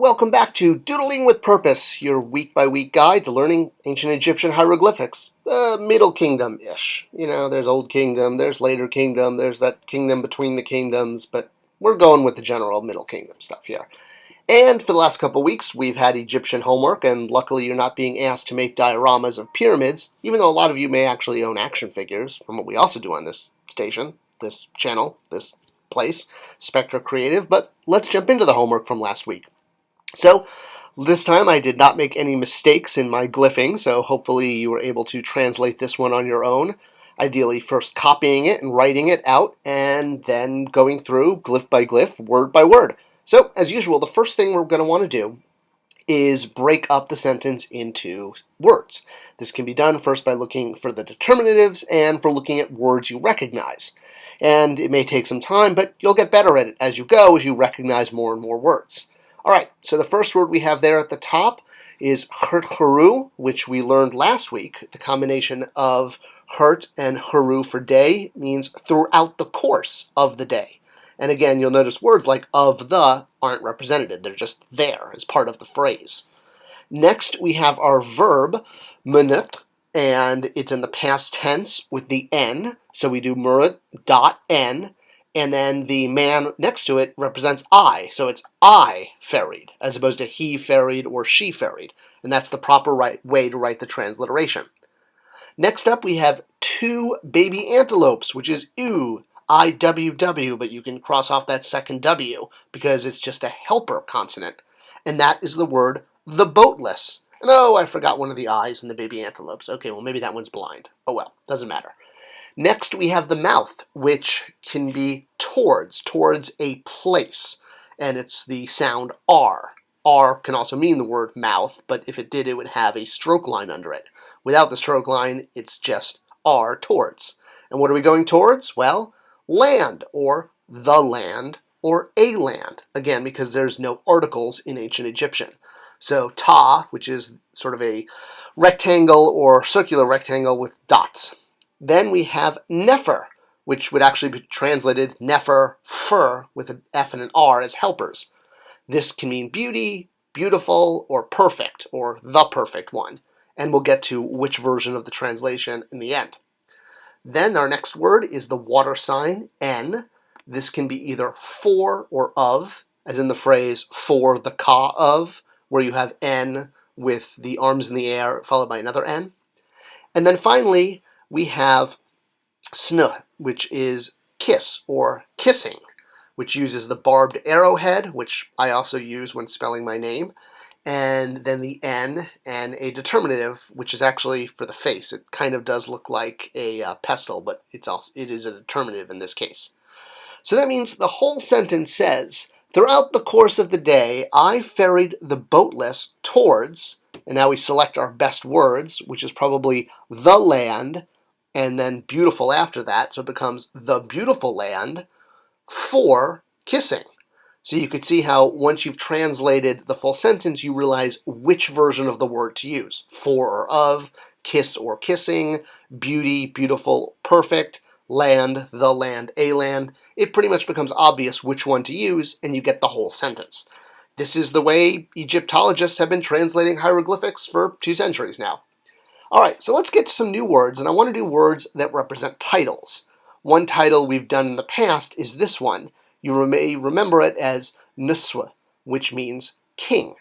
Welcome back to Doodling with Purpose, your week-by-week guide to learning ancient Egyptian hieroglyphics. Middle Kingdom-ish. You know, there's Old Kingdom, there's Later Kingdom, there's that kingdom between the kingdoms, but we're going with the general Middle Kingdom stuff here. And for the last couple of weeks, we've had Egyptian homework, and luckily you're not being asked to make dioramas of pyramids, even though a lot of you may actually own action figures, from what we also do on this station, this channel, this place, Spectra Creative. But let's jump into the homework from last week. So this time I did not make any mistakes in my glyphing, so hopefully you were able to translate this one on your own. Ideally first copying it and writing it out, and then going through glyph by glyph, word by word. So as usual, the first thing we're going to want to do is break up the sentence into words. This can be done first by looking for the determinatives and for looking at words you recognize. And it may take some time, but you'll get better at it as you go, as you recognize more and more words. Alright, so the first word we have there at the top is hurt-haru, which we learned last week. The combination of hurt and haru for day means throughout the course of the day. And again, you'll notice words like of the aren't represented. They're just there as part of the phrase. Next, we have our verb, munut, and it's in the past tense with the n. So we do murut dot n. And then the man next to it represents I. So it's I ferried, as opposed to he ferried or she ferried. And that's the proper way to write the transliteration. Next up, we have two baby antelopes, which is ew, IWW, but you can cross off that second W because it's just a helper consonant. And that is the word the boatless. And oh, I forgot one of the I's in the baby antelopes. Okay, well, maybe that one's blind. Oh well, doesn't matter. Next, we have the mouth, which can be towards a place, and it's the sound R. R can also mean the word mouth, but if it did, it would have a stroke line under it. Without the stroke line, it's just R, towards. And what are we going towards? Well, land, or the land, or a land. Again, because there's no articles in ancient Egyptian. So ta, which is sort of a rectangle or circular rectangle with dots. Then we have nefer, which would actually be translated nefer, fur, with an F and an R as helpers. This can mean beauty, beautiful, or perfect, or the perfect one. And we'll get to which version of the translation in the end. Then our next word is the water sign, N. This can be either for or of, as in the phrase for the ka of, where you have N with the arms in the air followed by another N. And then finally, we have snuh, which is kiss or kissing, which uses the barbed arrowhead, which I also use when spelling my name, and then the N and a determinative, which is actually for the face. It kind of does look like a pestle, but it is a determinative in this case. So that means the whole sentence says, throughout the course of the day, I ferried the boatless towards, and now we select our best words, which is probably the land, and then beautiful after that, so it becomes the beautiful land, for kissing. So you could see how once you've translated the full sentence, you realize which version of the word to use. For or of, kiss or kissing, beauty, beautiful, perfect, land, the land, a land. It pretty much becomes obvious which one to use, and you get the whole sentence. This is the way Egyptologists have been translating hieroglyphics for 2 centuries now. Alright, so let's get to some new words, and I want to do words that represent titles. One title we've done in the past is this one. You may remember it as nuswa, which means king.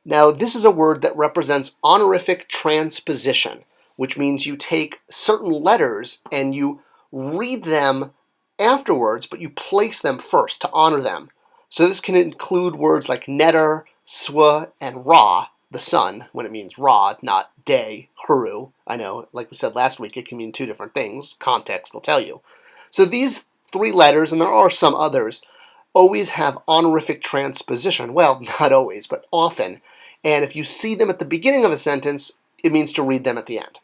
Now, this is a word that represents honorific transposition, which means you take certain letters and you read them afterwards, but you place them first to honor them. So this can include words like neter, swa, and ra, the sun, when it means ra, not day, haru. I know, like we said last week, it can mean 2 different things. Context will tell you. So these 3 letters, and there are some others, always have honorific transposition. Well, not always, but often. And if you see them at the beginning of a sentence, it means to read them at the end.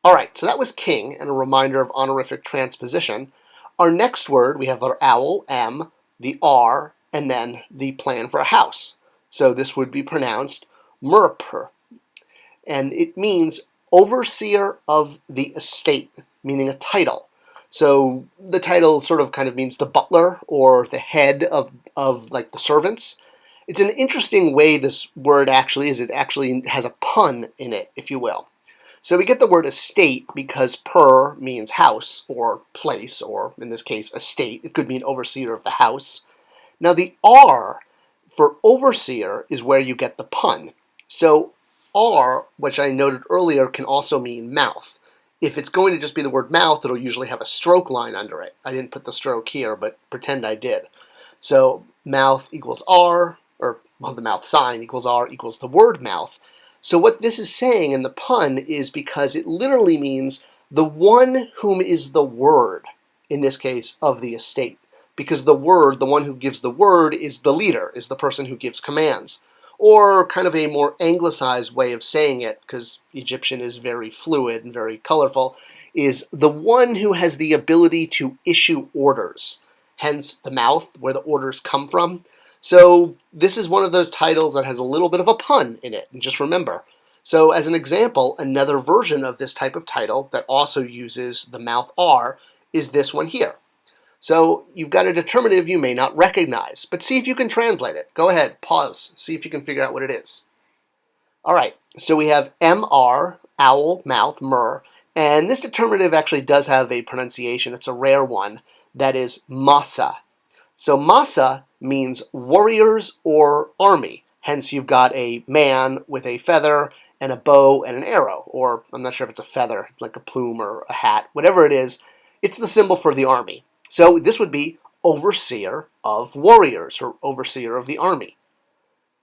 Alright, so that was king, and a reminder of honorific transposition. Our next word, we have our owl, M, the R, and then the plan for a house. So this would be pronounced murper, and it means overseer of the estate, meaning a title. So the title sort of kind of means the butler or the head of like the servants, It's an interesting way this word actually is. It actually has a pun in it, if you will. So we get the word estate because per means house or place, or in this case, estate. It could mean overseer of the house. Now the R for overseer is where you get the pun. So R, which I noted earlier, can also mean mouth. If it's going to just be the word mouth, it'll usually have a stroke line under it. I didn't put the stroke here, but pretend I did. So mouth equals R, or well, the mouth sign equals R equals the word mouth. So what this is saying in the pun is because it literally means the one whom is the word, in this case, of the estate. Because the word, the one who gives the word, is the leader, is the person who gives commands. Or kind of a more anglicized way of saying it, because Egyptian is very fluid and very colorful, is the one who has the ability to issue orders. Hence the mouth, where the orders come from. So this is one of those titles that has a little bit of a pun in it, and just remember. So as an example, another version of this type of title that also uses the mouth R is this one here. So you've got a determinative you may not recognize, but see if you can translate it. Go ahead, pause, see if you can figure out what it is. All right, so we have MR, owl, mouth, mer, and this determinative actually does have a pronunciation. It's a rare one. That is masa. So masa means warriors or army. Hence you've got a man with a feather and a bow and an arrow, or I'm not sure if it's a feather, like a plume or a hat, whatever it is, it's the symbol for the army. So this would be overseer of warriors, or overseer of the army.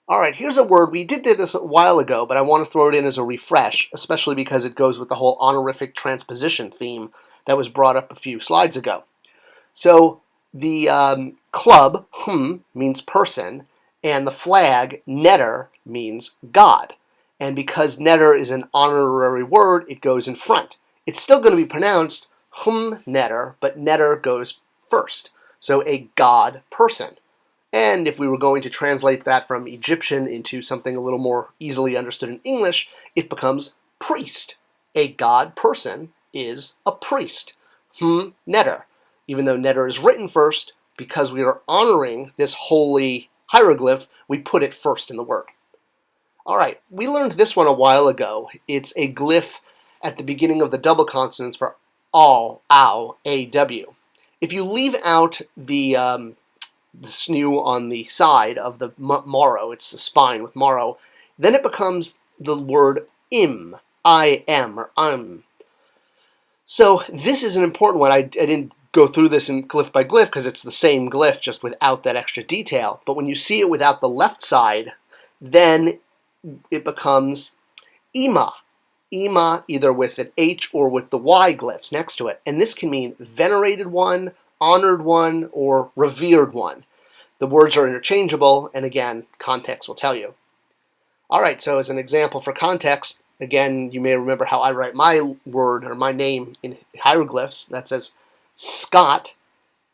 All right, here's a word. We did this a while ago, but I want to throw it in as a refresh, especially because it goes with the whole honorific transposition theme that was brought up a few slides ago. So the club, means person, and the flag, netter, means God. And because netter is an honorary word, it goes in front. It's still going to be pronounced netter, but netter goes first. So a God person. And if we were going to translate that from Egyptian into something a little more easily understood in English, it becomes priest. A God person is a priest. Netter. Even though netter is written first, because we are honoring this holy hieroglyph, we put it first in the word. All right, we learned this one a while ago. It's a glyph at the beginning of the double consonants for all, ow, aw. If you leave out the snoo on the side of the marrow, it's the spine with marrow, then it becomes the word im, I-M, or So this is an important one. I didn't go through this in glyph by glyph because it's the same glyph just without that extra detail. But when you see it without the left side, then it becomes ima. Ima either with an H or with the Y glyphs next to it. And this can mean venerated one, honored one, or revered one. The words are interchangeable, and again, context will tell you. All right, so as an example for context, again, you may remember how I write my word or my name in hieroglyphs. That says Scott,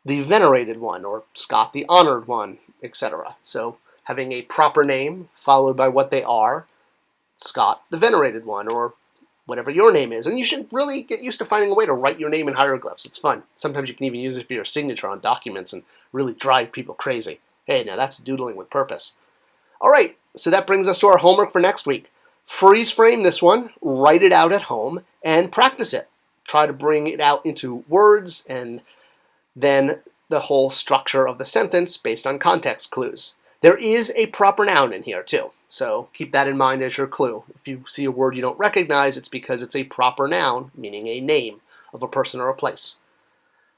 the venerated one, or Scott, the honored one, etc. So having a proper name followed by what they are, Scott, the venerated one, or whatever your name is. And you should really get used to finding a way to write your name in hieroglyphs. It's fun. Sometimes you can even use it for your signature on documents and really drive people crazy. Hey, now that's doodling with purpose. All right, so that brings us to our homework for next week. Freeze frame this one, write it out at home, and practice it. Try to bring it out into words and then the whole structure of the sentence based on context clues. There is a proper noun in here too, so keep that in mind as your clue. If you see a word you don't recognize, it's because it's a proper noun, meaning a name of a person or a place.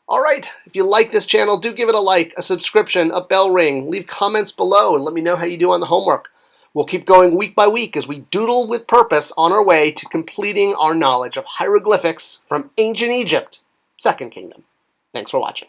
All right, if you like this channel, do give it a like, a subscription, a bell ring, leave comments below, and let me know how you do on the homework. We'll keep going week by week as we doodle with purpose on our way to completing our knowledge of hieroglyphics from ancient Egypt, Second Kingdom. Thanks for watching.